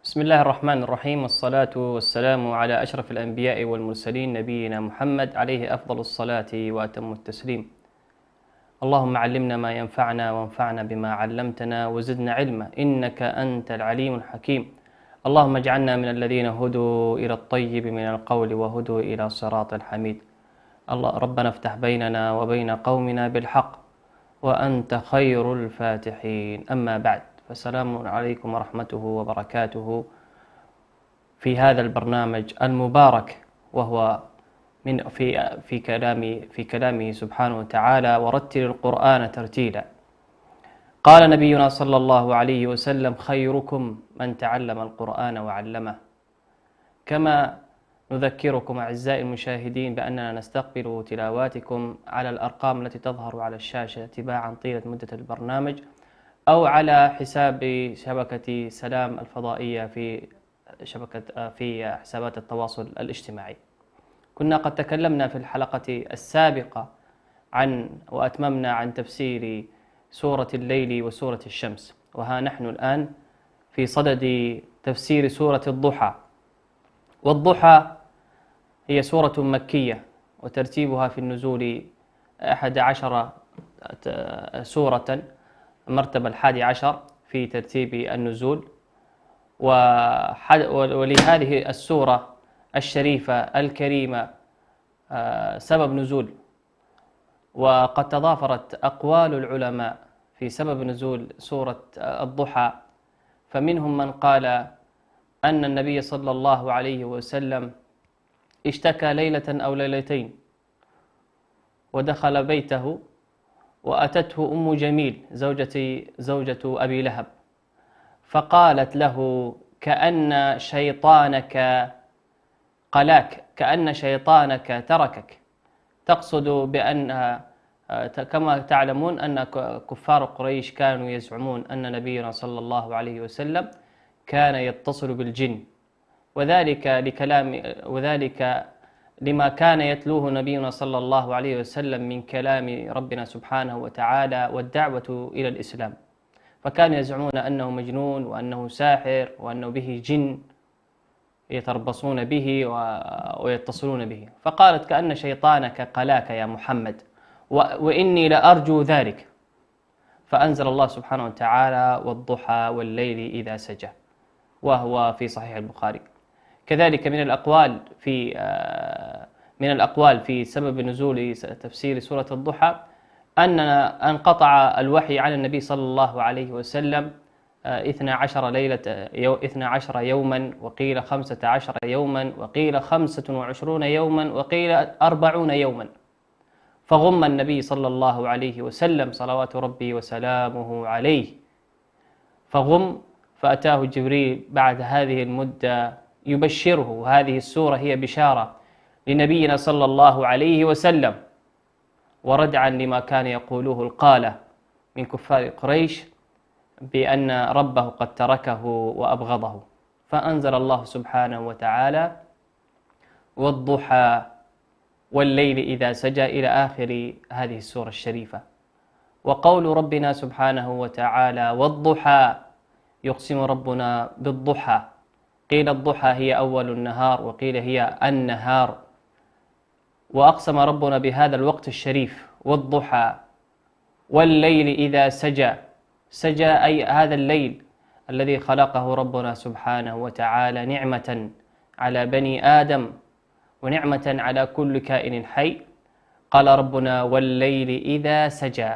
بسم الله الرحمن الرحيم، والصلاة والسلام على أشرف الأنبياء والمرسلين نبينا محمد عليه أفضل الصلاة وأتم التسليم. اللهم علمنا ما ينفعنا وانفعنا بما علمتنا وزدنا علما إنك أنت العليم الحكيم. اللهم اجعلنا من الذين هدوا إلى الطيب من القول وهدوا إلى صراط الحميد. الله ربنا افتح بيننا وبين قومنا بالحق وأنت خير الفاتحين. أما بعد، فالسلام عليكم ورحمته وبركاته في هذا البرنامج المبارك، وهو في كلامه سبحانه وتعالى: ورتل القرآن ترتيلا. قال نبينا صلى الله عليه وسلم: خيركم من تعلم القرآن وعلمه. كما نذكركم أعزائي المشاهدين بأننا نستقبل تلاواتكم على الأرقام التي تظهر على الشاشة تباعا طيلة مدة البرنامج، أو على حساب شبكة سلام الفضائية في حسابات التواصل الاجتماعي. كنا قد تكلمنا في الحلقة السابقة وأتممنا عن تفسير سورة الليل وسورة الشمس، وها نحن الآن في صدد تفسير سورة الضحى. والضحى هي سورة مكية، وترتيبها في النزول 11 سورة، مرتبة 11 في ترتيب النزول. ولهذه السورة الشريفة الكريمة سبب نزول، وقد تضافرت أقوال العلماء في سبب نزول سورة الضحى. فمنهم من قال أن النبي صلى الله عليه وسلم اشتكى ليلة أو ليلتين، ودخل بيته وأتته أم جميل زوجة أبي لهب، فقالت له: كأن شيطانك قلاك، كأن شيطانك تركك. تقصد بأن كما تعلمون أن كفار قريش كانوا يزعمون أن نبينا صلى الله عليه وسلم كان يتصل بالجن، وذلك لما كان يتلوه نبينا صلى الله عليه وسلم من كلام ربنا سبحانه وتعالى والدعوة إلى الإسلام، فكانوا يزعمون أنه مجنون وأنه ساحر وأنه به جن يتربصون به ويتصلون به. فقالت: كأن شيطانك قلاك يا محمد، وإني لأرجو ذلك. فأنزل الله سبحانه وتعالى: والضحى والليل إذا سجى، وهو في صحيح البخاري. كذلك من الأقوال في سبب نزول تفسير سورة الضحى أن انقطع الوحي عن النبي صلى الله عليه وسلم 12 يوما، وقيل 15 يوما، وقيل 25 يوما، وقيل 40 يوما. فغم النبي صلى الله عليه وسلم صلوات ربي وسلامه عليه، فأتاه جبريل بعد هذه المدة يبشره. وهذه السورة هي بشارة لنبينا صلى الله عليه وسلم، وردعا لما كان يقولوه القالة من كفار قريش بأن ربه قد تركه وأبغضه. فأنزل الله سبحانه وتعالى: والضحى والليل إذا سجى، إلى آخر هذه السورة الشريفة. وقول ربنا سبحانه وتعالى: والضحى، يقسم ربنا بالضحى. قيل الضحى هي أول النهار، وقيل هي النهار. وأقسم ربنا بهذا الوقت الشريف: والضحى والليل إذا سجى. سجى أي هذا الليل الذي خلقه ربنا سبحانه وتعالى نعمة على بني آدم ونعمة على كل كائن حي. قال ربنا: والليل إذا سجى،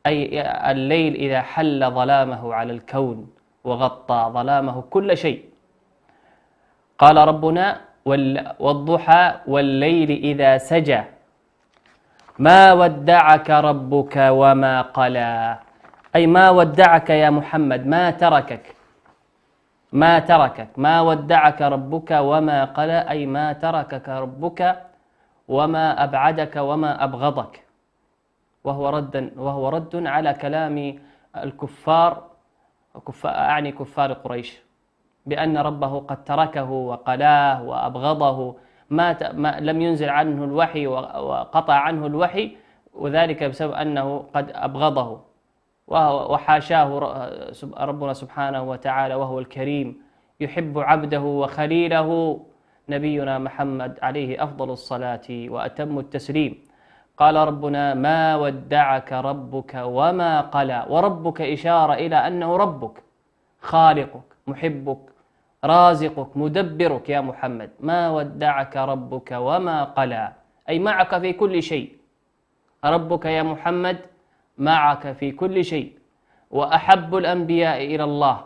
أي الليل إذا حل ظلامه على الكون وغطى ظلامه كل شيء. قال ربنا: والضحى والليل إذا سجى، ما ودعك ربك وما قلى. أي ما ودعك يا محمد، ما تركك، ما ودعك ربك وما قلى، أي ما تركك ربك وما أبعدك وما أبغضك. وهو رد على كلام الكفار، أعني كفار قريش، بأن ربه قد تركه وقلاه وأبغضه، لم ينزل عنه الوحي وقطع عنه الوحي، وذلك بسبب أنه قد أبغضه. وحاشاه ربنا سبحانه وتعالى وهو الكريم يحب عبده وخليله نبينا محمد عليه أفضل الصلاة وأتم التسليم. قال ربنا: ما ودعك ربك وما قلى. وربك إشارة إلى أنه ربك، خالقك، محبك، رازقك، مدبرك يا محمد. ما ودعك ربك وما قلى، أي معك في كل شيء. ربك يا محمد معك في كل شيء. وأحب الأنبياء إلى الله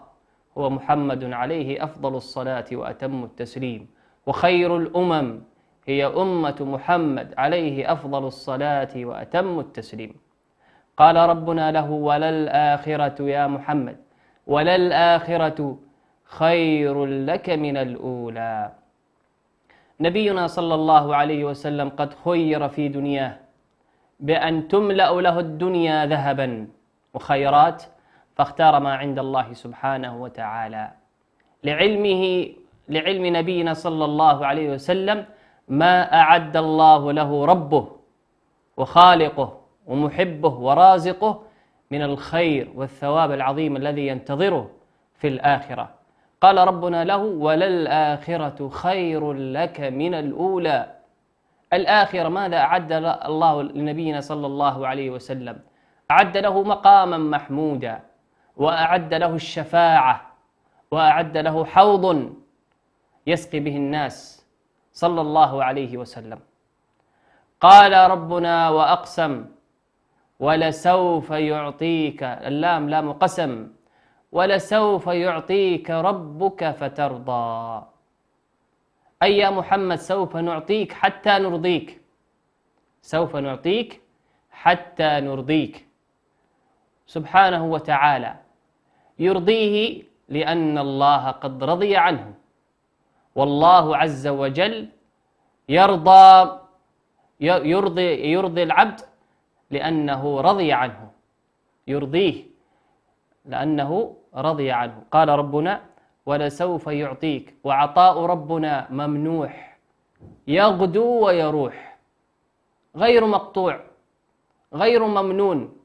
هو محمد عليه أفضل الصلاة وأتم التسليم. وخير الأمم هي أمة محمد عليه أفضل الصلاة وأتم التسليم. قال ربنا له: وللآخرة يا محمد، وللآخرة خير لك من الأولى. نبينا صلى الله عليه وسلم قد خير في دنياه بأن تملأ له الدنيا ذهبا وخيرات، فاختار ما عند الله سبحانه وتعالى لعلم نبينا صلى الله عليه وسلم ما أعد الله له ربه وخالقه ومحبه ورازقه من الخير والثواب العظيم الذي ينتظره في الآخرة. قال ربنا له: وللآخرة خير لك من الأولى. الآخرة ماذا أعد الله لنبينا صلى الله عليه وسلم؟ أعد له مقاما محمودا، وأعد له الشفاعة، وأعد له حوض يسقي به الناس صلى الله عليه وسلم. قال ربنا وأقسم: ولسوف يعطيك، اللام لام قسم، ولسوف يعطيك ربك فترضى. أي يا محمد سوف نعطيك حتى نرضيك، سوف نعطيك حتى نرضيك. سبحانه وتعالى يرضيه لأن الله قد رضي عنه، والله عز وجل يرضي العبد لأنه رضي عنه، يرضيه لأنه رضي عنه. قال ربنا: ولسوف يعطيك. وعطاء ربنا ممنوح يغدو ويروح، غير مقطوع، غير ممنون.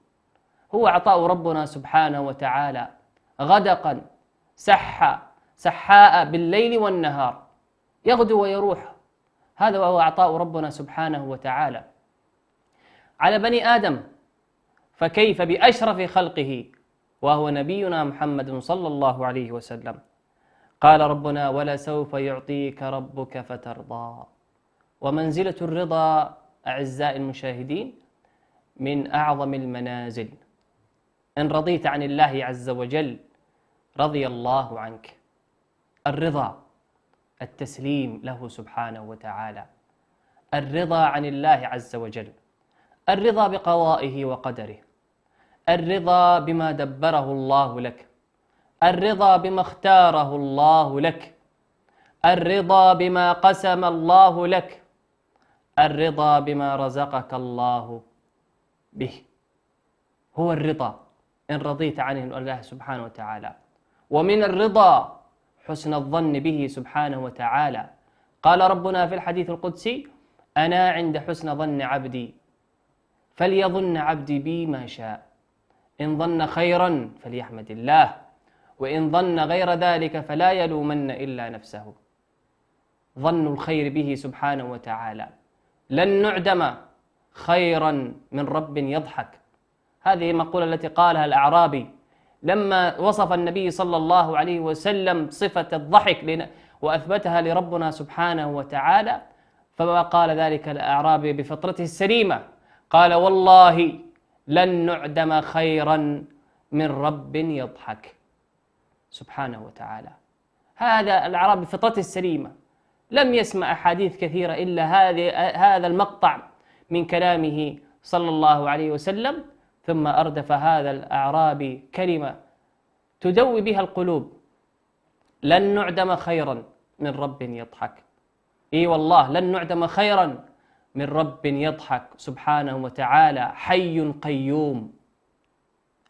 هو عطاء ربنا سبحانه وتعالى غدقا سحاء بالليل والنهار، يغدو ويروح. هذا هو عطاء ربنا سبحانه وتعالى على بني آدم، فكيف بأشرف خلقه وهو نبينا محمد صلى الله عليه وسلم. قال ربنا: ولسوف يعطيك ربك فترضى. ومنزلة الرضا أعزائي المشاهدين من أعظم المنازل. إن رضيت عن الله عز وجل رضي الله عنك. الرضا التسليم له سبحانه وتعالى، الرضا عن الله عز وجل، الرضا بقضائه وقدره، الرضا بما دبره الله لك، الرضا بما اختاره الله لك، الرضا بما قسم الله لك، الرضا بما رزقك الله به. هو الرضا إن رضيت عنه الله سبحانه وتعالى. ومن الرضا حسن الظن به سبحانه وتعالى. قال ربنا في الحديث القدسي: أنا عند حسن ظن عبدي فليظن عبدي بي ما شاء، إن ظن خيرا فليحمد الله، وإن ظن غير ذلك فلا يلومن إلا نفسه. ظن الخير به سبحانه وتعالى. لن نعدم خيرا من رب يضحك. هذه المقولة التي قالها الأعرابي لما وصف النبي صلى الله عليه وسلم صفة الضحك وأثبتها لربنا سبحانه وتعالى. فما قال ذلك الأعرابي بفطرته السليمة؟ قال: والله لن نعدم خيرا من رب يضحك. سبحانه وتعالى. هذا الأعرابي بفطرته السليمة لم يسمع أحاديث كثيرة إلا هذا المقطع من كلامه صلى الله عليه وسلم، ثم أردف هذا الأعرابي كلمة تدوي بها القلوب: لن نعدم خيرا من رب يضحك. إي والله لن نعدم خيرا من رب يضحك سبحانه وتعالى. حي قيوم،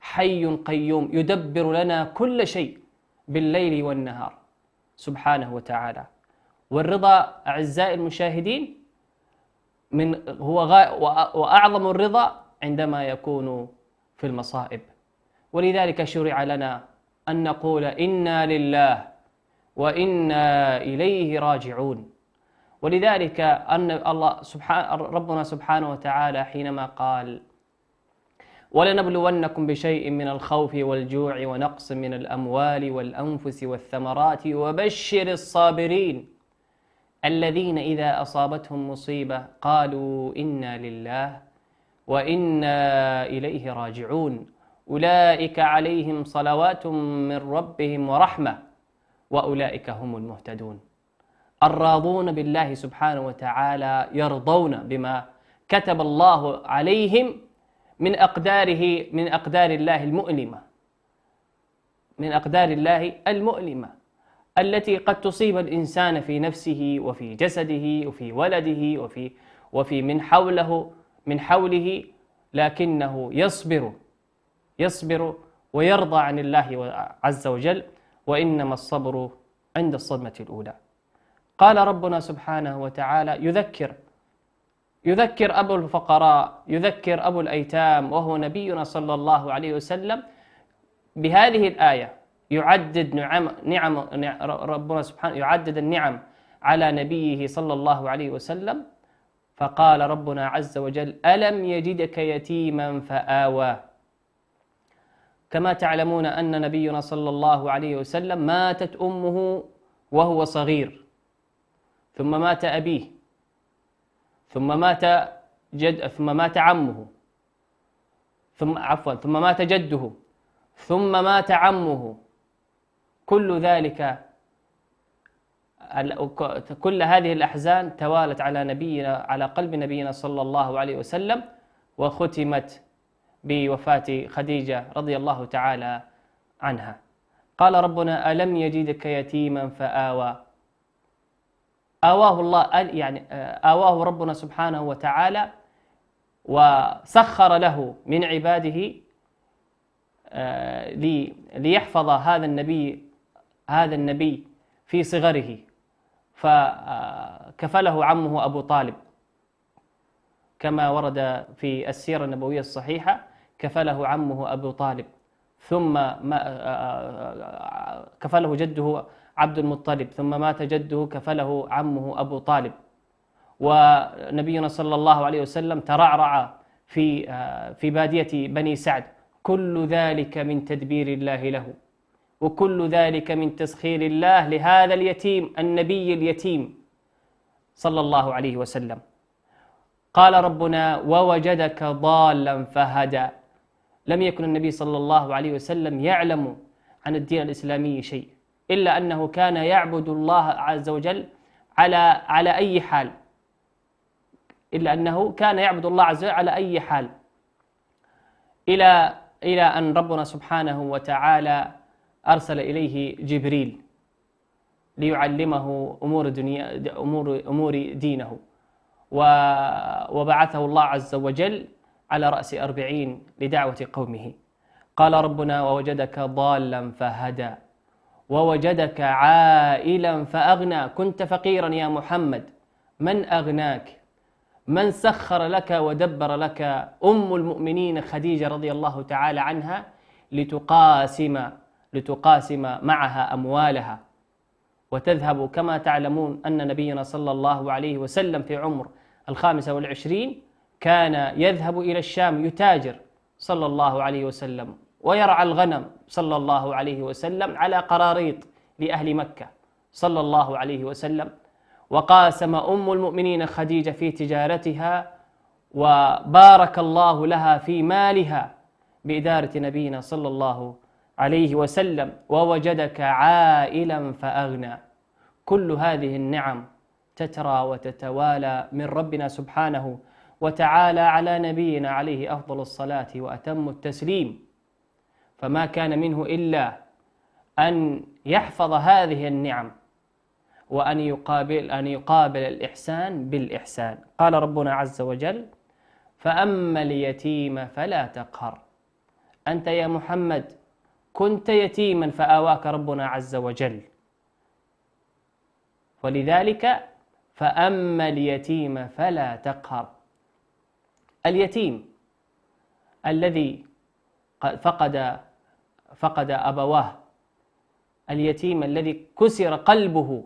حي قيوم يدبر لنا كل شيء بالليل والنهار سبحانه وتعالى. والرضا أعزائي المشاهدين وأعظم الرضا عندما يكون في المصائب. ولذلك شرع لنا أن نقول: إنا لله وإنا إليه راجعون. ولذلك أن ربنا سبحانه وتعالى حينما قال: ولنبلونكم بشيء من الخوف والجوع ونقص من الأموال والأنفس والثمرات وبشر الصابرين الذين إذا أصابتهم مصيبة قالوا إنا لله وإنا إليه راجعون أولئك عليهم صلوات من ربهم ورحمة وأولئك هم المهتدون. الراضون بالله سبحانه وتعالى يرضون بما كتب الله عليهم من أقدار الله المؤلمة التي قد تصيب الإنسان في نفسه وفي جسده وفي ولده وفي من حوله، لكنه يصبر ويرضى عن الله عز وجل، وإنما الصبر عند الصدمة الأولى. قال ربنا سبحانه وتعالى يذكر أبو الفقراء، يذكر أبو الأيتام، وهو نبينا صلى الله عليه وسلم بهذه الآية، يعدد ربنا سبحانه يعدد النعم على نبيه صلى الله عليه وسلم. فقال ربنا عز وجل: ألم يجدك يتيما فآوى. كما تعلمون أن نبينا صلى الله عليه وسلم ماتت أمه وهو صغير، ثم مات أبيه، ثم مات عمه، ثم مات جده، ثم مات عمه. كل هذه الأحزان توالت على قلب نبينا صلى الله عليه وسلم، وختمت بوفاة خديجة رضي الله تعالى عنها. قال ربنا: ألم يجدك يتيما فآوى. آواه الله، يعني آواه ربنا سبحانه وتعالى، وسخر له من عباده ليحفظ هذا النبي في صغره، فكفله عمه أبو طالب كما ورد في السيرة النبوية الصحيحة. كفله عمه أبو طالب، ثم كفله جده عبد المطلب، ثم مات جده كفله عمه أبو طالب. ونبينا صلى الله عليه وسلم ترعرع في بادية بني سعد. كل ذلك من تدبير الله له، وكل ذلك من تسخير الله لهذا اليتيم، النبي اليتيم صلى الله عليه وسلم. قال ربنا: ووجدك ضالا فهدى. لم يكن النبي صلى الله عليه وسلم يعلم عن الدين الإسلامي شيء، إلا أنه كان يعبد الله عز وجل على أي حال، إلى أن ربنا سبحانه وتعالى أرسل إليه جبريل ليعلمه أمور دينه، وبعثه الله عز وجل على رأس 40 لدعوة قومه. قال ربنا: ووجدك ضالا فهدى ووجدك عائلا فأغنى. كنت فقيرا يا محمد، من أغناك؟ من سخر لك ودبر لك؟ أم المؤمنين خديجة رضي الله تعالى عنها لتقاسم معها أموالها وتذهب. كما تعلمون أن نبينا صلى الله عليه وسلم في عمر 25 كان يذهب إلى الشام يتاجر صلى الله عليه وسلم، ويرعى الغنم صلى الله عليه وسلم على قراريط لأهل مكة صلى الله عليه وسلم. وقاسم أم المؤمنين خديجة في تجارتها، وبارك الله لها في مالها بإدارة نبينا صلى الله عليه وسلم. ووجدك عائلا فأغنى. كل هذه النعم تترى وتتوالى من ربنا سبحانه وتعالى على نبينا عليه أفضل الصلاة وأتم التسليم، فما كان منه إلا أن يحفظ هذه النعم، وأن يقابل الإحسان بالإحسان. قال ربنا عز وجل: فأما اليتيم فلا تقهر. أنت يا محمد كنت يتيما فآواك ربنا عز وجل، ولذلك فأما اليتيم فلا تقهر. اليتيم الذي فقد أبواه، اليتيم الذي كسر قلبه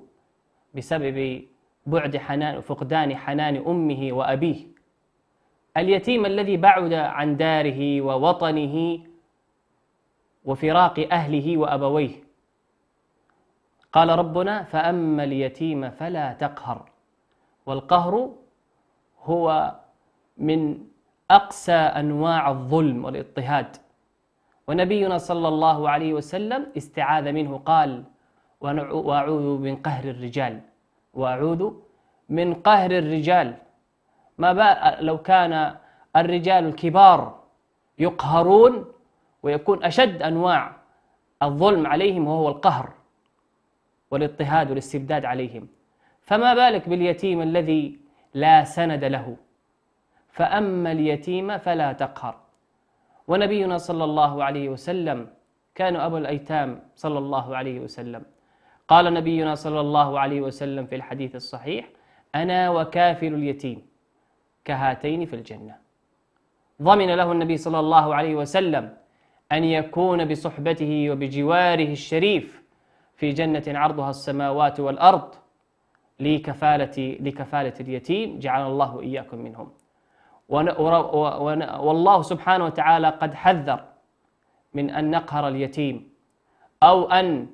بسبب بعد حنان وفقدان حنان أمه وأبيه، اليتيم الذي بعد عن داره ووطنه وفراق أهله وأبويه. قال ربنا: فأما اليتيم فلا تقهر. والقهر هو من أقسى أنواع الظلم والاضطهاد، ونبينا صلى الله عليه وسلم استعاذ منه، قال: وأعوذ من قهر الرجال، وأعوذ من قهر الرجال. ما بال لو كان الرجال الكبار يقهرون ويكون أشد أنواع الظلم عليهم وهو القهر والاضطهاد والاستبداد عليهم، فما بالك باليتيم الذي لا سند له. فأما اليتيم فلا تقهر. ونبينا صلى الله عليه وسلم كان أبو الأيتام صلى الله عليه وسلم. قال نبينا صلى الله عليه وسلم في الحديث الصحيح: أنا وكافل اليتيم كهاتين في الجنة. ضمن له النبي صلى الله عليه وسلم أن يكون بصحبته وبجواره الشريف في جنة عرضها السماوات والأرض لكفالة اليتيم، جعل الله إياكم منهم. والله سبحانه وتعالى قد حذر من أن نقهر اليتيم أو أن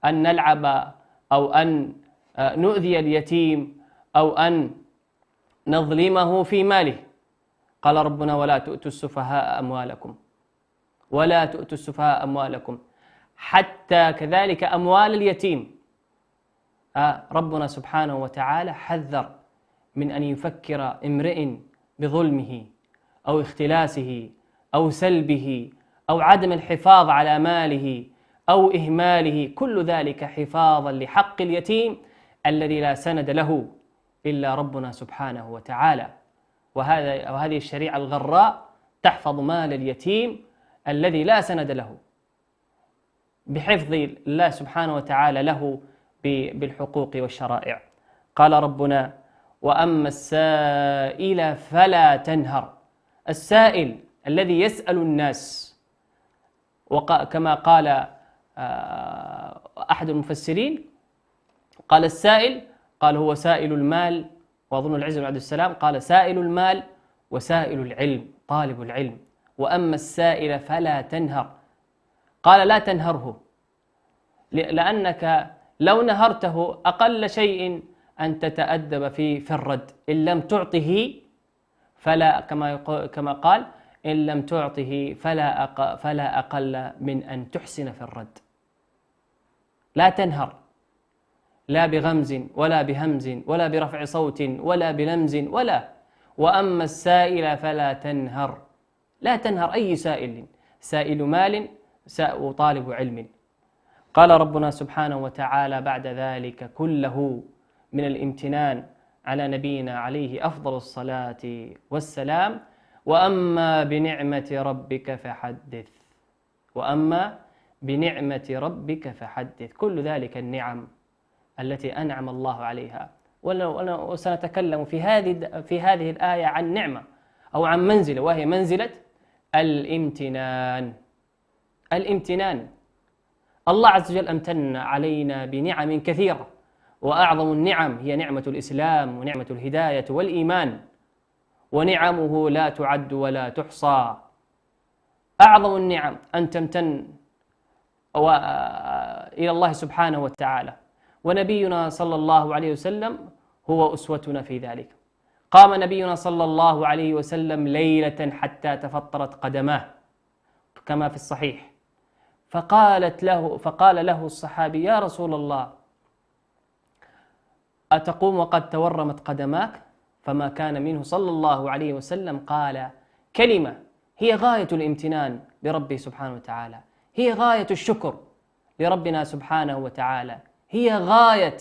نلعب أو أن نؤذي اليتيم أو أن نظلمه في ماله. قال ربنا: ولا تؤتوا السفهاء أموالكم، ولا تؤتوا السفهاء أموالكم، حتى كذلك أموال اليتيم. ربنا سبحانه وتعالى حذر من أن يفكر امرئ بظلمه أو اختلاسه أو سلبه أو عدم الحفاظ على ماله أو إهماله، كل ذلك حفاظا لحق اليتيم الذي لا سند له إلا ربنا سبحانه وتعالى. وهذه الشريعة الغراء تحفظ مال اليتيم الذي لا سند له بحفظ الله سبحانه وتعالى له بالحقوق والشرائع. قال ربنا: وأما السائل فلا تنهر. السائل الذي يسأل الناس، كما قال أحد المفسرين، قال السائل، قال هو سائل المال، وأظن العز بن عبد السلام قال سائل المال وسائل العلم، طالب العلم. وأما السائل فلا تنهر، قال لا تنهره، لأنك لو نهرته أقل شيء أن تتأدب في الرد. إن لم تعطه فلا، كما قال: إن لم تعطه فلا أقل من أن تحسن في الرد. لا تنهر، لا بغمز ولا بهمز ولا برفع صوت ولا بلمز ولا. وأما السائل فلا تنهر، لا تنهر أي سائل، سائل مال وطالب علم. قال ربنا سبحانه وتعالى بعد ذلك كله من الامتنان على نبينا عليه أفضل الصلاة والسلام: وأما بنعمة ربك فحدث. وأما بنعمة ربك فحدث. كل ذلك النعم التي أنعم الله عليها. وسنتكلم في هذه الآية عن نعمة أو عن منزلة، وهي منزلة الامتنان. الامتنان، الله عز وجل امتن علينا بنعم كثيرة، وأعظم النعم هي نعمة الإسلام ونعمة الهداية والإيمان، ونعمه لا تعد ولا تحصى. أعظم النعم أن تمتن إلى الله سبحانه وتعالى، ونبينا صلى الله عليه وسلم هو أسوتنا في ذلك. قام نبينا صلى الله عليه وسلم ليلة حتى تفطرت قدماه كما في الصحيح، فقال له الصحابي: يا رسول الله، أتقوم وقد تورمت قدماك؟ فما كان منه صلى الله عليه وسلم قال كلمة هي غاية الامتنان لربه سبحانه وتعالى، هي غاية الشكر لربنا سبحانه وتعالى، هي غاية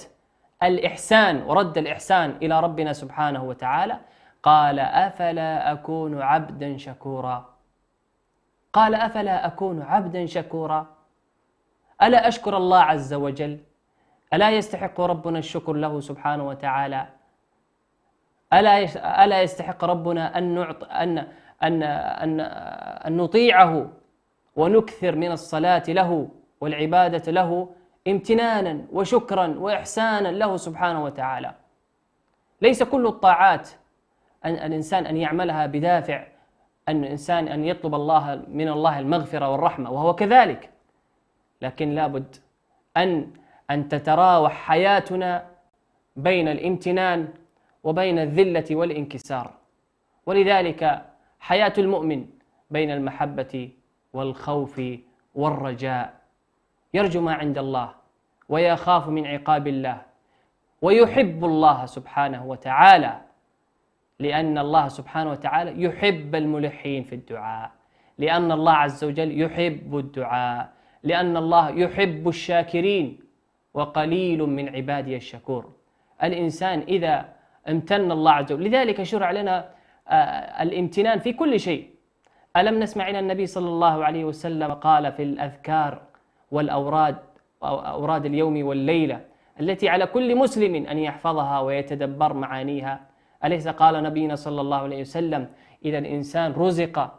الإحسان ورد الإحسان إلى ربنا سبحانه وتعالى. قال: أفلا أكون عبدا شكورا؟ قال: أفلا أكون عبدا شكورا؟ ألا أشكر الله عز وجل؟ ألا يستحق ربنا الشكر له سبحانه وتعالى؟ ألا يستحق ربنا أن نطيعه ونكثر من الصلاة له والعبادة له امتنانا وشكرا وإحسانا له سبحانه وتعالى. ليس كل الطاعات الإنسان أن يعملها بدافع أن الإنسان أن يطلب من الله المغفرة والرحمة، وهو كذلك، لكن لابد أن تتراوح حياتنا بين الامتنان وبين الذلة والانكسار. ولذلك حياة المؤمن بين المحبة والخوف والرجاء، يرجو ما عند الله ويخاف من عقاب الله ويحب الله سبحانه وتعالى، لأن الله سبحانه وتعالى يحب الملحين في الدعاء، لأن الله عز وجل يحب الدعاء، لأن الله يحب الشاكرين، وقليل من عبادي الشكور. الإنسان إذا امتن الله عز وجل، لذلك شرع لنا الامتنان في كل شيء. ألم نسمع إلى النبي صلى الله عليه وسلم قال في الأذكار والأوراد أوراد اليوم والليلة التي على كل مسلم أن يحفظها ويتدبر معانيها، أليس قال نبينا صلى الله عليه وسلم إذا الإنسان رزق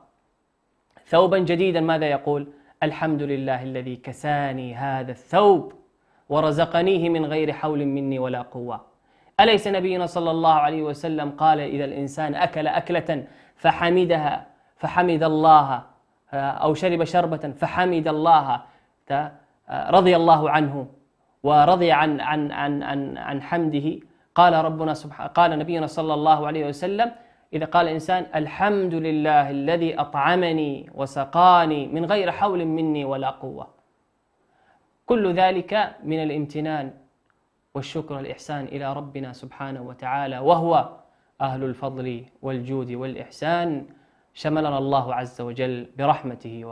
ثوبا جديدا ماذا يقول؟ الحمد لله الذي كساني هذا الثوب ورزقنيه من غير حول مني ولا قوة. أليس نبينا صلى الله عليه وسلم قال إذا الإنسان أكل أكلة فحمد الله، أو شرب شربة فحمد الله، رضي الله عنه ورضي عن حمده. قال نبينا صلى الله عليه وسلم إذا قال الإنسان الحمد لله الذي أطعمني وسقاني من غير حول مني ولا قوة. كل ذلك من الامتنان والشكر والإحسان إلى ربنا سبحانه وتعالى، وهو أهل الفضل والجود والإحسان. شملنا الله عز وجل برحمته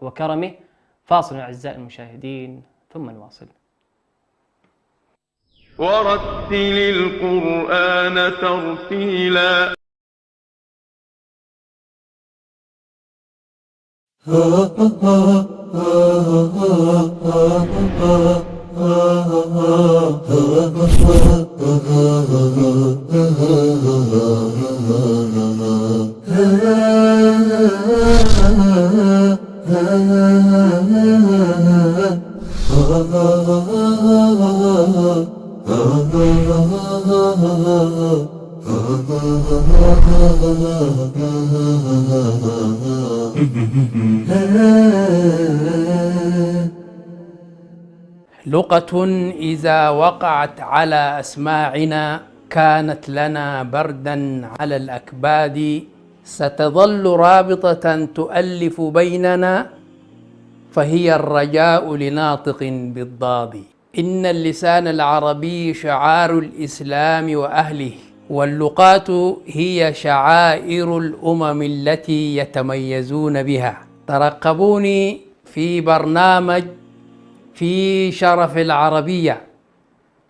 وكرمه. فاصل أعزائي المشاهدين ثم نواصل. ورتل القرآن ترتيلا. لقة إذا وقعت على أسماعنا كانت لنا بردا على الأكباد، ستظل رابطة تؤلف بيننا، فهي الرجاء لناطق بالضاد. إن اللسان العربي شعار الإسلام وأهله، واللغات هي شعائر الأمم التي يتميزون بها. ترقبوني في برنامج في شرف العربية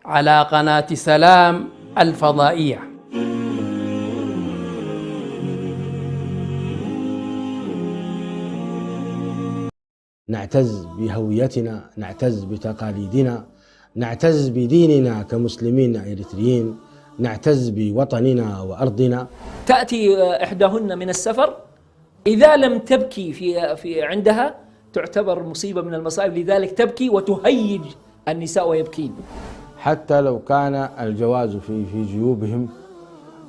على قناة سلام الفضائية. نعتز بهويتنا، نعتز بتقاليدنا، نعتز بديننا كمسلمين إريتريين، نعتز بوطننا وأرضنا. تأتي إحداهن من السفر، إذا لم تبكي في عندها تعتبر مصيبة من المصائب، لذلك تبكي وتهيج النساء ويبكين. حتى لو كان الجواز في جيوبهم،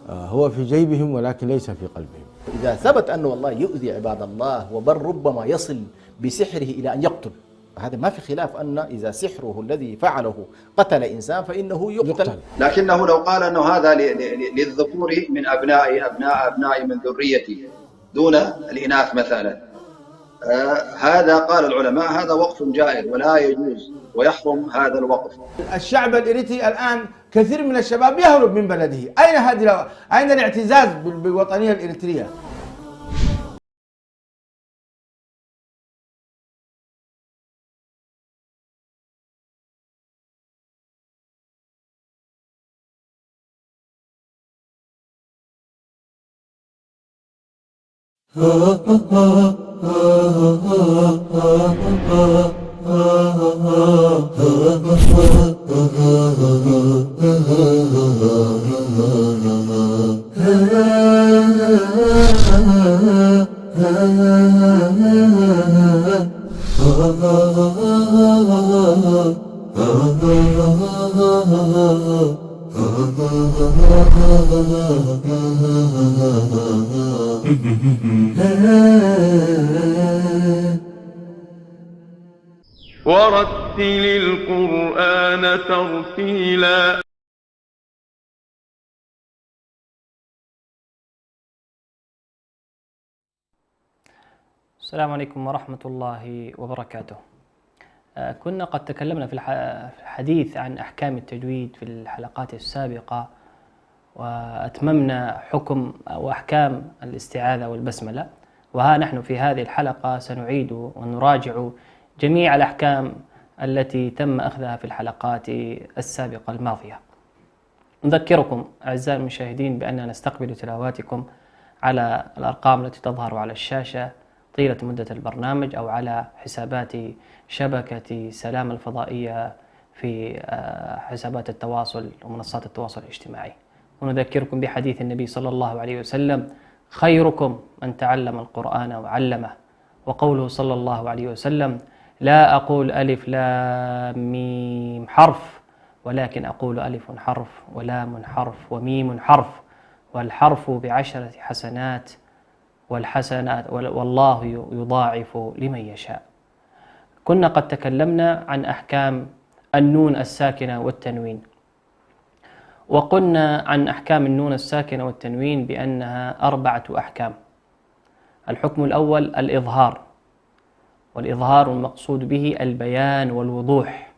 هو في جيبهم ولكن ليس في قلبهم. إذا ثبت أنه والله يؤذي عباد الله، وبل ربما يصل بسحره إلى أن يقتل، هذا ما في خلاف أن إذا سحره الذي فعله قتل إنسان فإنه يقتل. لكنه لو قال أنه هذا للذكور من أبنائي من ذريتي دون الإناث مثلا، هذا قال العلماء هذا وقف جائر ولا يجوز ويحرم هذا الوقف. الشعب الإريتري الآن كثير من الشباب يهرب من بلده. أين الاعتزاز بالوطنية الإريترية؟ ورتل القرآن ترتيلا. السلام عليكم ورحمة الله وبركاته. كنا قد تكلمنا في الحديث عن أحكام التجويد في الحلقات السابقة، وأتممنا حكم وأحكام الاستعاذة والبسملة، وها نحن في هذه الحلقة سنعيد ونراجع جميع الأحكام التي تم أخذها في الحلقات السابقة الماضية. نذكركم أعزائي المشاهدين بأننا نستقبل تلاواتكم على الأرقام التي تظهر على الشاشة طيلة مدة البرنامج، أو على حسابات شبكة سلام الفضائية في حسابات التواصل ومنصات التواصل الاجتماعي. ونذكركم بحديث النبي صلى الله عليه وسلم: خيركم من تعلم القرآن وعلمه. وقوله صلى الله عليه وسلم: لا أقول ألف لام ميم حرف، ولكن أقول ألف حرف ولام حرف وميم حرف، والحرف ب10 حسنات، والحسنات والله يضاعف لمن يشاء. كنا قد تكلمنا عن أحكام النون الساكنة والتنوين، وقلنا عن أحكام النون الساكنة والتنوين بأنها 4 أحكام. الحكم الأول الإظهار، والإظهار المقصود به البيان والوضوح،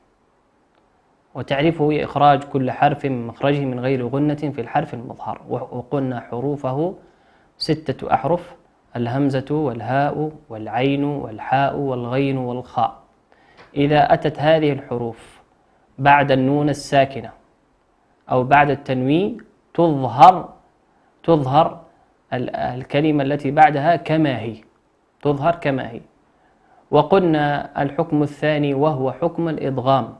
وتعريفه هي إخراج كل حرف من مخرجه من غير غنة في الحرف المظهر. وقلنا حروفه 6 أحرف: الهمزة والهاء والعين والحاء والغين والخاء. إذا أتت هذه الحروف بعد النون الساكنة أو بعد التنوين تظهر الكلمة التي بعدها كما هي، تظهر كما هي. وقلنا الحكم الثاني وهو حكم الإدغام،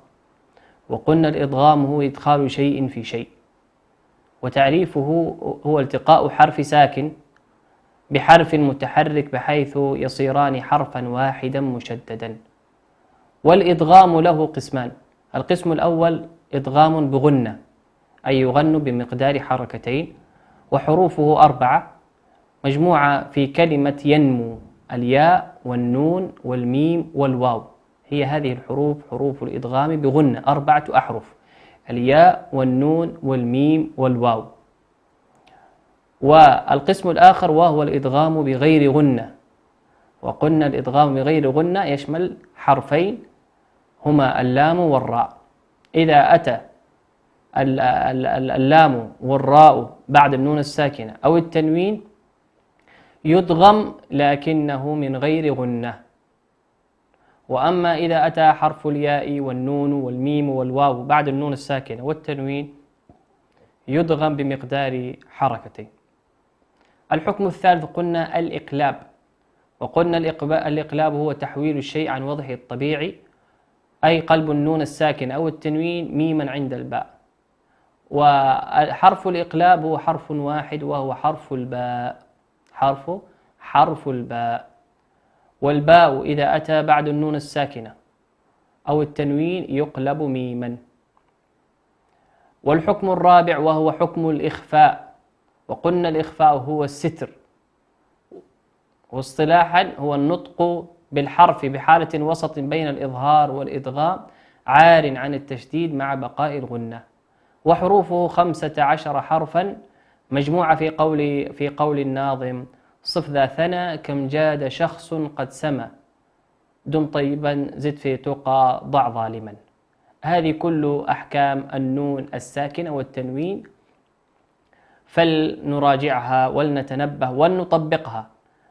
وقلنا الإدغام هو إدخال شيء في شيء، وتعريفه هو التقاء حرف ساكن بحرف متحرك بحيث يصيران حرفا واحدا مشددا. والإدغام له قسمان: القسم الأول إدغام بغنة، أي يغن بمقدار حركتين، وحروفه 4 مجموعة في كلمة ينمو: الياء والنون والميم والواو. هي هذه الحروف حروف الإدغام بغنة، 4 أحرف: الياء والنون والميم والواو. والقسم الآخر وهو الإدغام بغير غنة، وقلنا الإدغام بغير غنة يشمل حرفين هما اللام والراء. إذا أتى اللام والراء بعد النون الساكنة أو التنوين يدغم لكنه من غير غنة. وأما إذا أتى حرف الياء والنون والميم والواو بعد النون الساكنة والتنوين يدغم بمقدار حركتين. الحكم الثالث قلنا الإقلاب، وقلنا الإقلاب هو تحويل الشيء عن وضعه الطبيعي، أي قلب النون الساكن أو التنوين ميما عند الباء. وحرف الإقلاب هو حرف واحد وهو حرف الباء، حرف الباء. والباء إذا أتى بعد النون الساكنة أو التنوين يقلب ميما. والحكم الرابع وهو حكم الإخفاء، وقلنا الإخفاء هو الستر، واصطلاحا هو النطق بالحرف بحالة وسط بين الإظهار والإدغام عار عن التشديد مع بقاء الغنة. وحروفه 15 حرفا مجموعة في قول الناظم: صف ذا ثنى كم جاد شخص قد سمى، دم طيبا زد في تقى ضع ظالما. هذه كل أحكام النون الساكنة والتنوين، فلنراجعها ولنتنبه ولنطبقها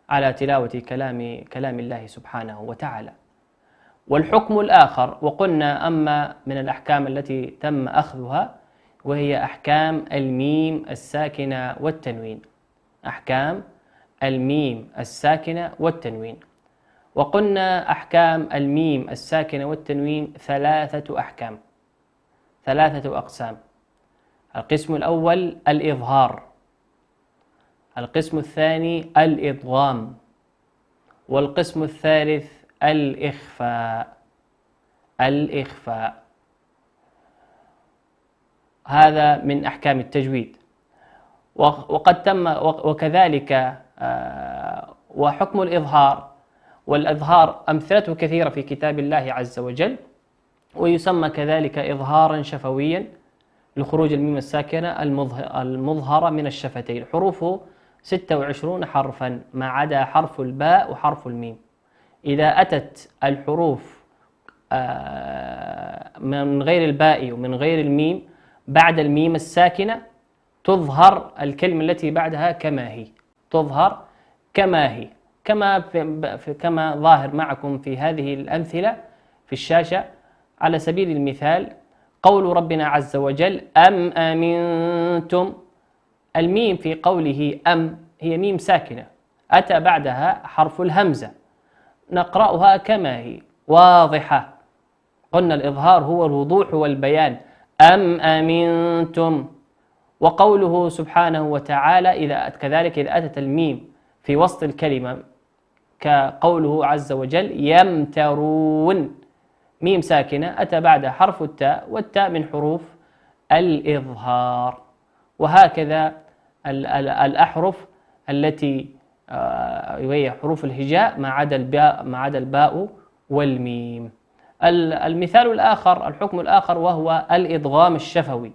على تلاوة كلام الله سبحانه وتعالى. والحكم الآخر، وقلنا أما من الأحكام التي تم أخذها وهي أحكام الميم الساكنة والتنوين، أحكام الميم الساكنة والتنوين. وقلنا أحكام الميم الساكنة والتنوين 3 أحكام، 3 أقسام. القسم الأول الإظهار، القسم الثاني الإدغام، والقسم الثالث الإخفاء. هذا من أحكام التجويد. وقد تم وكذلك وحكم الإظهار، والإظهار أمثلته كثيرة في كتاب الله عز وجل، ويسمى كذلك إظهارا شفويا لخروج الميم الساكنة المظهرة من الشفتين. حروفه 26 حرفا ما عدا حرف الباء وحرف الميم. إذا أتت الحروف من غير الباء ومن غير الميم بعد الميم الساكنة تظهر الكلمة التي بعدها كما هي، تظهر كما هي، كما ظاهر معكم في هذه الأمثلة في الشاشة. على سبيل المثال قول ربنا عز وجل أم أمنتم، الميم في قوله أم هي ميم ساكنة أتى بعدها حرف الهمزة، نقرأها كما هي واضحة. قلنا الإظهار هو الوضوح والبيان. أم أمنتم. وقوله سبحانه وتعالى كذلك إذا أتت الميم في وسط الكلمة كقوله عز وجل يمترون، ميم ساكنة أتى بعدها حرف التاء، والتاء من حروف الإظهار. وهكذا الأحرف التي وهي حروف الهجاء ما عدا الباء والميم. المثال الآخر، الحكم الآخر، وهو الإدغام الشفوي.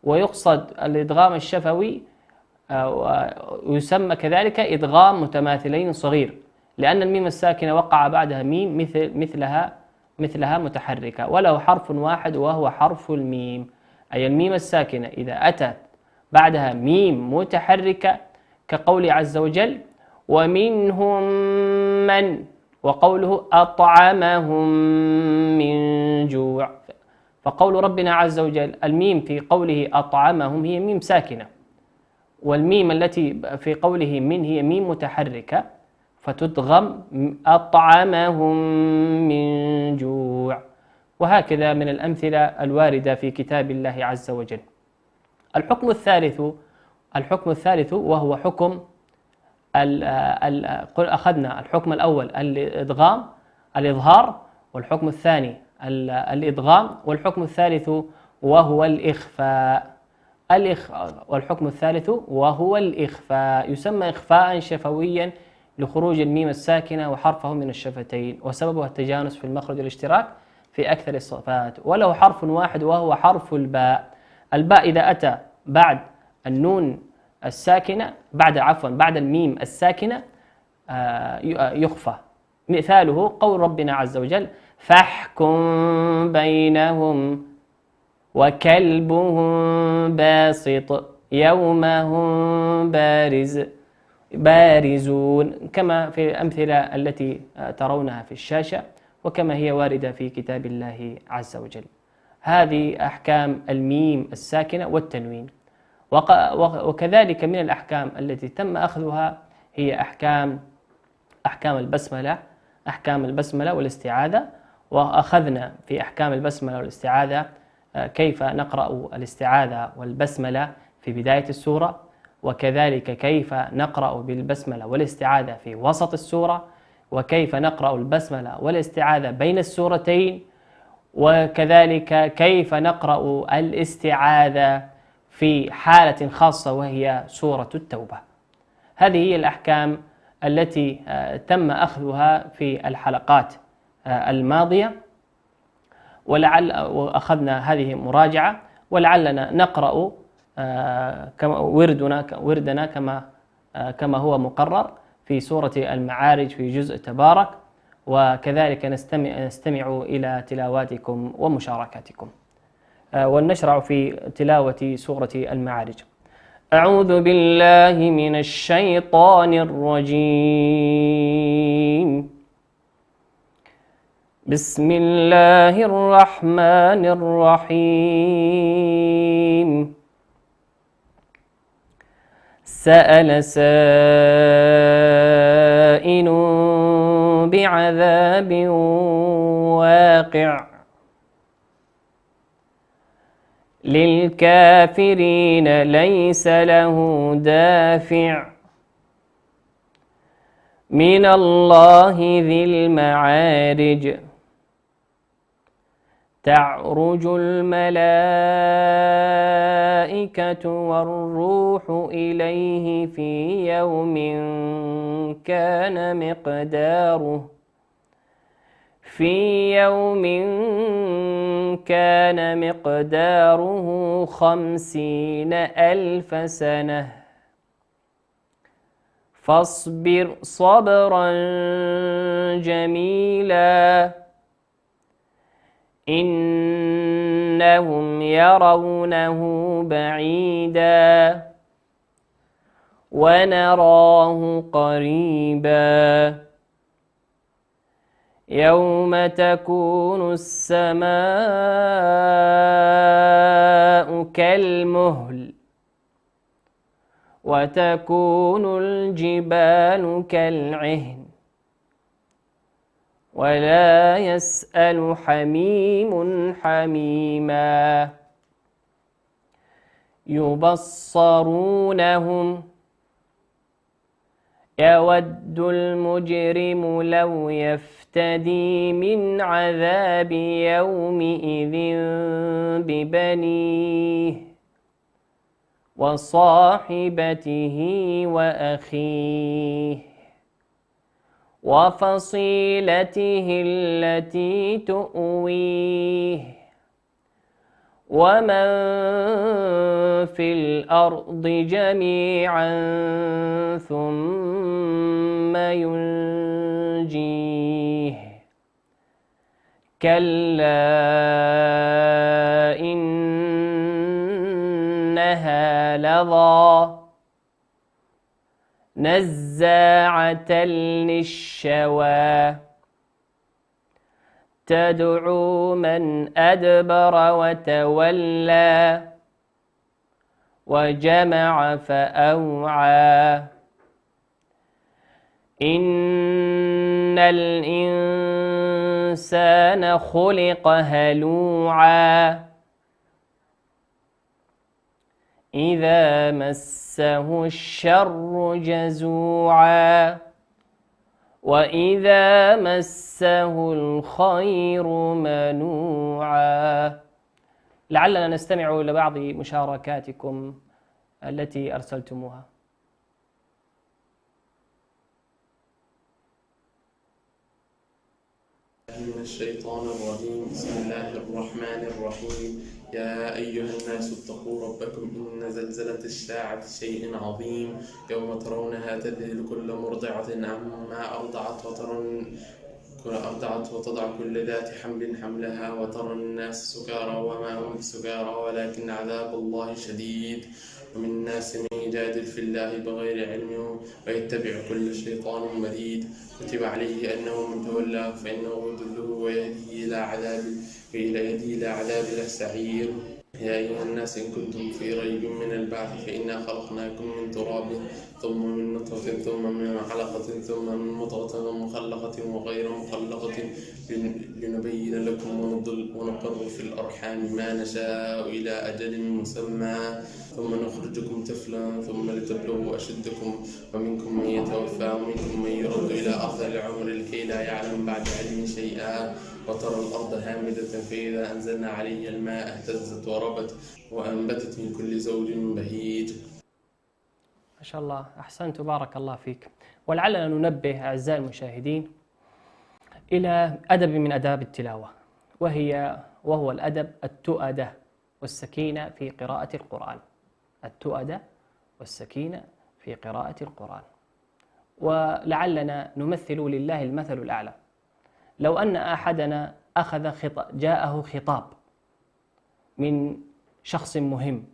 ويقصد الإدغام الشفوي ويسمى كذلك إدغام متماثلين صغير، لأن الميم الساكنة وقع بعدها ميم مثلها متحركة، وله حرف واحد وهو حرف الميم. أي الميم الساكنة إذا أتت بعدها ميم متحركة كقول عز وجل ومنهم من، وقوله أطعمهم من جوع. فقول ربنا عز وجل الميم في قوله أطعمهم هي ميم ساكنة، والميم التي في قوله من هي ميم متحركة فتدغم أطعمهم من جوع. وهكذا من الأمثلة الواردة في كتاب الله عز وجل. الحكم الثالث وهو حكم أخذنا الحكم الأول الإظهار، والحكم الثاني الإدغام، والحكم الثالث وهو الإخفاء. والحكم الثالث وهو الإخفاء، يسمى إخفاء شفويا لخروج الميم الساكنة وحرفه من الشفتين، وسببها التجانس في المخرج والاشتراك في أكثر الصفات. وله حرف واحد وهو حرف الباء. الباء إذا أتى بعد النون الساكنة بعد الميم الساكنة يخفى. مثاله قول ربنا عز وجل فاحكم بينهم وكلبهم باسط يومهم بارزون، كما في الأمثلة التي ترونها في الشاشة وكما هي واردة في كتاب الله عز وجل. هذه أحكام الميم الساكنة والتنوين. وكذلك من الأحكام التي تم أخذها هي أحكام البسملة والاستعاذة. وأخذنا في أحكام البسملة والاستعاذة كيف نقرأ الاستعاذة والبسملة في بداية السورة، وكذلك كيف نقرأ بالبسملة والاستعاذة في وسط السورة، وكيف نقرأ البسملة والاستعاذة بين السورتين، وكذلك كيف نقرأ الاستعاذة في حالة خاصة وهي سورة التوبة. هذه هي الأحكام التي تم أخذها في الحلقات الماضية، وأخذنا هذه مراجعة، ولعلنا نقرأ وردنا كما هو مقرر في سورة المعارج في جزء تبارك، وكذلك نستمع إلى تلاواتكم ومشاركاتكم. ونشرع في تلاوة سورة المعارج. أعوذ بالله من الشيطان الرجيم. بسم الله الرحمن الرحيم. سأل سائل بعذاب واقع للكافرين ليس له دافع من الله ذي المعارج تعرج الملائكة والروح إليه في يوم كان مقداره 50,000 سنة فاصبر صبرا جميلا إنهم يرونه بعيدا ونراه قريبا يوم تكون السماء كالمهل وتكون الجبال كالعهن ولا يسأل حميم حميما يبصرونهم يود المجرم لو يفتدي من عذاب يومئذ ببنيه وصاحبته وأخيه وفصيلته التي تؤويه ومن في الأرض جميعا ثم ينجيه كلا إنها لظى نزاعة للشوى تدعو من أدبر وتولى وجمع فأوعى إن الإنسان خلق هلوعا إذا مسه الشر جزوعا وإذا مسه الخير منوعا. لعلنا نستمع إلى بعض مشاركاتكم التي أرسلتموها. من الشيطان الرجيم. بسم الله الرحمن الرحيم. يا أيها الناس اتقوا ربكم إن زلزلة الساعة شيء عظيم يوم ترونها تذهل كل مرضعة عما أرضعت وتضع كل ذات حمل حملها وترى الناس سكارى وما هم بسكارى ولكن عذاب الله شديد. ومن الناس من يجادل في الله بغير علم ويتبع كل شيطان مريد. كتب عليه أنه من تولاه فإنه يضله ويهديه إلى عذاب السعير. يا أيها الناس إن كنتم في ريب من البعث فإنا خلقناكم من تراب ثم من نطفة ثم من علقة ثم من مضغة مخلقة وغير مخلقة لنبين لكم ونقر في الأرحام ما نشاء إلى أجل مسمى ثم نخرجكم طفلا ثم لتبلغوا أشدكم ومنكم من يتوفى ومنكم من يرد إلى أرض العمر لكي لا يعلم بعد علم شيئا. وترى الأرض هامدة فإذا أنزلنا عليها الماء اهتزت وربت وأنبتت من كل زوج بهيج. ما شاء الله، أحسنت، بارك الله فيك. ولعلنا ننبه أعزائي المشاهدين إلى أدب من آداب التلاوة، وهو الأدب التؤدة والسكينة في قراءة القرآن. التؤدة والسكينة في قراءة القرآن. ولعلنا نمثل لله المثل الأعلى. لو أن أحدنا جاءه خطاب من شخص مهم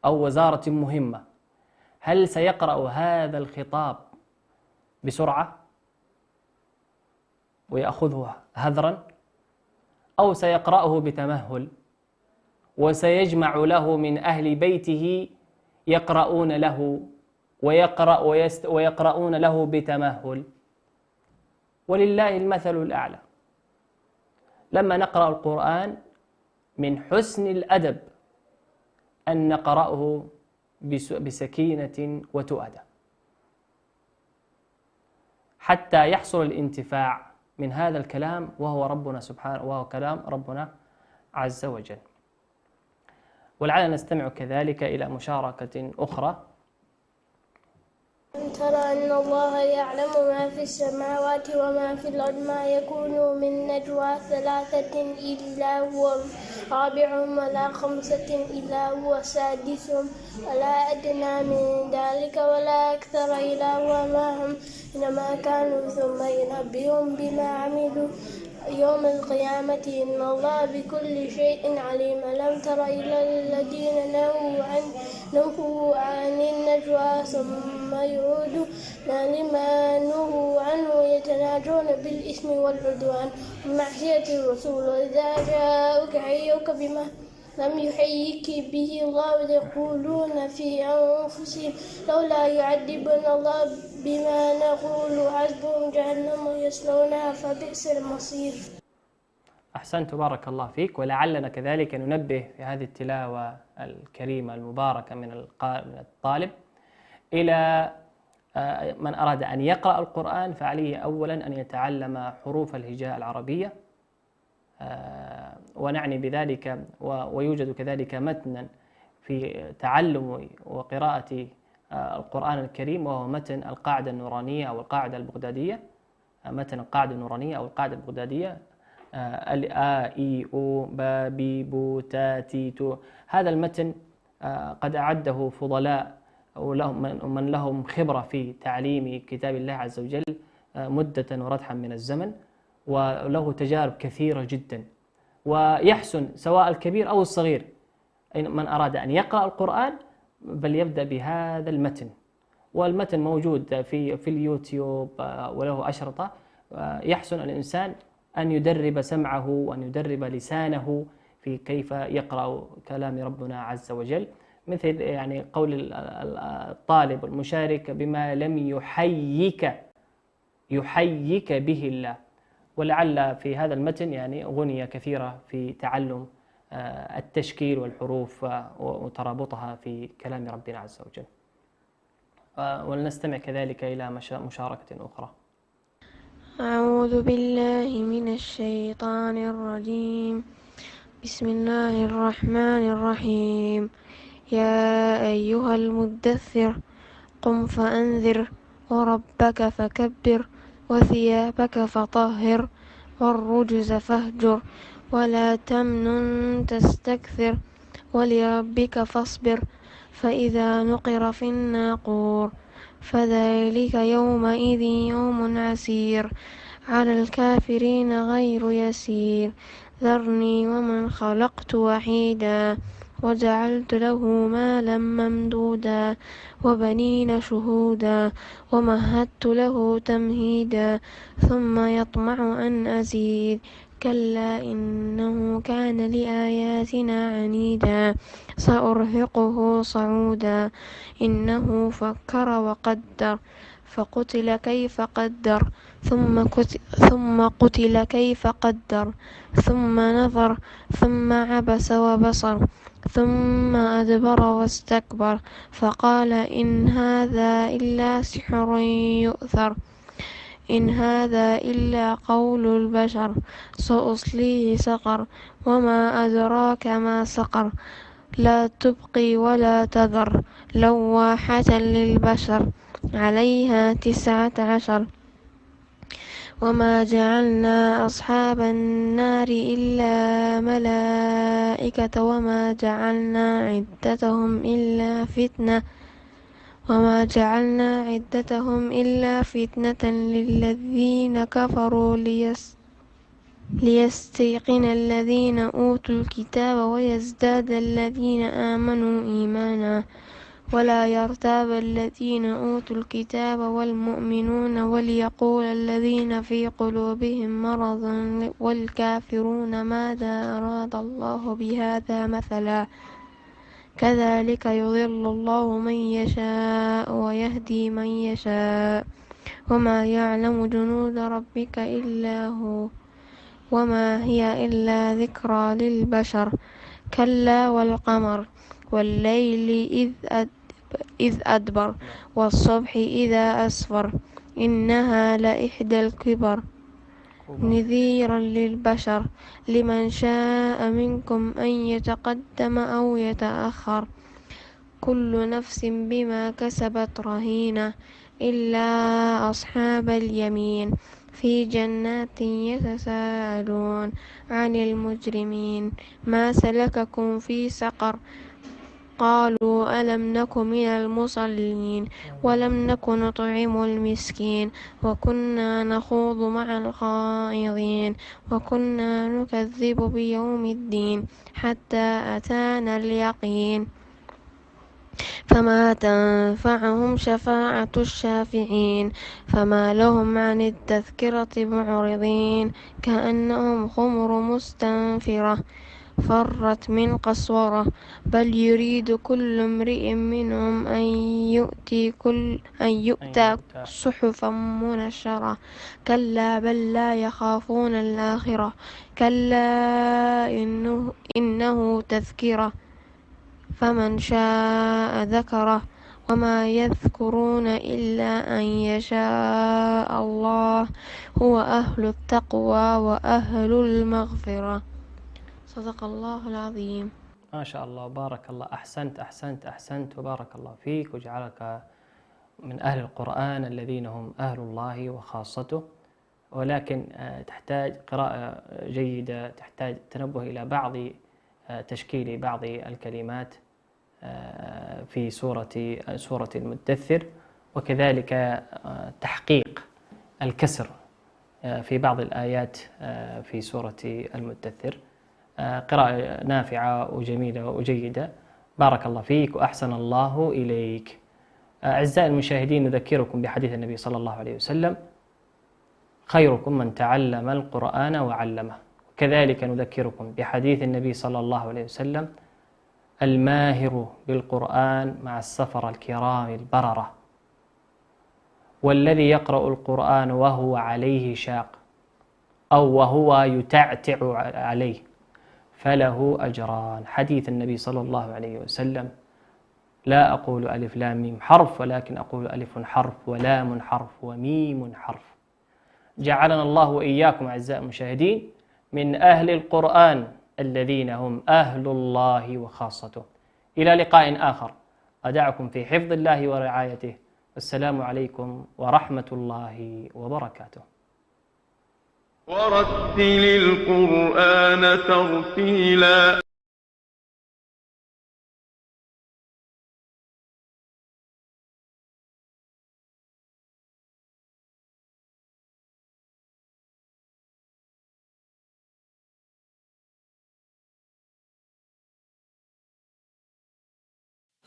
أو وزارة مهمة، هل سيقرأ هذا الخطاب بسرعة ويأخذه هذرا، أو سيقرأه بتمهل وسيجمع له من أهل بيته يقرؤون له ويقرؤون له بتمهل؟ ولله المثل الأعلى. لما نقرأ القرآن من حسن الأدب أن نقرأه بسكينة وتؤدة حتى يحصل الانتفاع من هذا الكلام، وهو ربنا سبحانه، وهو كلام ربنا عز وجل. ولعلنا نستمع كذلك إلى مشاركة أخرى. ترى أن الله يعلم ما في السماوات وما في الأرض، ما يكون من نجوى ثلاثة إلا هو رابعهم ولا خمسة إلا هو سادسهم ولا أدنى من ذلك ولا أكثر إلا هو معهم إنما كانوا ثم ينبئهم بما عملوا يوم القيامة إن الله بكل شيء عليم. ألم تر إلى الذين نهوا عن النجوى ثم يعودون لما نهوا عنه يتناجون بالإثم والعدوان ومعصية الرسول وإذا جاءوك حيوك بما لم يحييك به الله يقولون في أنفسهم لولا يعذبنا الله بما نقول حسبهم جهنم يصلونها فبئس المصير. أحسنت، بارك الله فيك. ولعلنا كذلك ننبه في هذه التلاوة الكريمة المباركة من الطالب إلى من أراد أن يقرأ القرآن فعليه أولا أن يتعلم حروف الهجاء العربية، ونعني بذلك ويوجد كذلك متنا في تعلم وقراءة القرآن الكريم، وهو متن القاعدة النورانية أو القاعدة البغدادية. متن القاعدة النورانية أو القاعدة البغدادية الآ إي أو با بي بو تا تي تو. هذا المتن قد أعده فضلاء ومن لهم خبرة في تعليم كتاب الله عز وجل مدة وردحا من الزمن، وله تجارب كثيرة جدا. ويحسن سواء الكبير أو الصغير من أراد أن يقرأ القرآن بل يبدأ بهذا المتن، والمتن موجود في اليوتيوب وله أشرطة. يحسن الإنسان أن يدرب سمعه وأن يدرب لسانه في كيف يقرأ كلام ربنا عز وجل، مثل يعني قول الطالب المشارك بما لم يحييك به الله. ولعل في هذا المتن يعني غنية كثيرة في تعلم التشكيل والحروف وترابطها في كلام ربنا عز وجل. ولنستمع كذلك إلى مشاركة أخرى. أعوذ بالله من الشيطان الرجيم. بسم الله الرحمن الرحيم. يا أيها المدثر قم فأنذر وربك فكبر وثيابك فطهر والرجز فاهجر ولا تمنن تستكثر ولربك فاصبر فإذا نقر في الناقور فذلك يومئذ يوم عسير على الكافرين غير يسير ذرني ومن خلقت وحيدا وجعلت له مالا ممدودا وبنين شهودا ومهدت له تمهيدا ثم يطمع أن أزيد كلا إنه كان لآياتنا عنيدا سأرهقه صعودا إنه فكر وقدر فقتل كيف قدر ثم قتل كيف قدر ثم نظر ثم عبس وبصر ثم أدبر واستكبر فقال إن هذا إلا سحر يؤثر إن هذا إلا قول البشر سأصليه سقر وما أدراك ما سقر لا تبقي ولا تذر لواحة للبشر عليها 19 وما جعلنا أصحاب النار إلا ملائكة وما جعلنا عدتهم إلا فتنة للذين كفروا ليستيقن الذين أوتوا الكتاب ويزداد الذين آمنوا إيمانا ولا يرتاب الذين أوتوا الكتاب والمؤمنون وليقول الذين في قلوبهم مرض والكافرون ماذا أراد الله بهذا مثلا كذلك يضل الله من يشاء ويهدي من يشاء وما يعلم جنود ربك إلا هو وما هي إلا ذكرى للبشر كلا والقمر والليل إذ أدبر والصبح إذا أسفر إنها لإحدى الكبر نذيرا للبشر لمن شاء منكم أن يتقدم أو يتأخر كل نفس بما كسبت رهينة إلا أصحاب اليمين في جنات يتساءلون عن المجرمين ما سلككم في سقر قالوا ألم نك من المصلين ولم نك نطعم المسكين وكنا نخوض مع الخائضين وكنا نكذب بيوم الدين حتى أتانا اليقين فما تنفعهم شفاعة الشافعين فما لهم عن التذكرة معرضين كأنهم خمر مستنفرة فرت من قسورة بل يريد كل امرئ منهم أن يؤتى صحفا منشرة كلا بل لا يخافون الآخرة كلا إنه تذكرة فمن شاء ذكره وما يذكرون إلا أن يشاء الله هو أهل التقوى وأهل المغفرة. صدق الله العظيم. ما شاء الله، بارك الله، أحسنت وبارك الله فيك وجعلك من أهل القرآن الذين هم أهل الله وخاصته، ولكن تحتاج قراءة جيدة، تحتاج تنبه إلى بعض تشكيل بعض الكلمات في سورة المدثر، وكذلك تحقيق الكسر في بعض الآيات في سورة المدثر. قراءة نافعة وجميلة وجيدة، بارك الله فيك وأحسن الله إليك. أعزائي المشاهدين، نذكركم بحديث النبي صلى الله عليه وسلم: خيركم من تعلم القرآن وعلمه. كذلك نذكركم بحديث النبي صلى الله عليه وسلم: الماهر بالقرآن مع السفر الكرام البررة، والذي يقرأ القرآن وهو عليه شاق أو وهو يتعتع عليه فله أجران. حديث النبي صلى الله عليه وسلم: لا أقول ألف لام ميم حرف، ولكن أقول ألف حرف ولام حرف وميم حرف. جعلنا الله وإياكم أعزائي المشاهدين من أهل القرآن الذين هم أهل الله وخاصته. إلى لقاء آخر، أدعكم في حفظ الله ورعايته، والسلام عليكم ورحمة الله وبركاته. ورتل القرآن ترتيلا.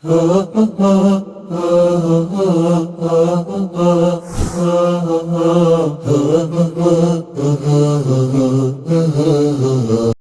ha ha ha ha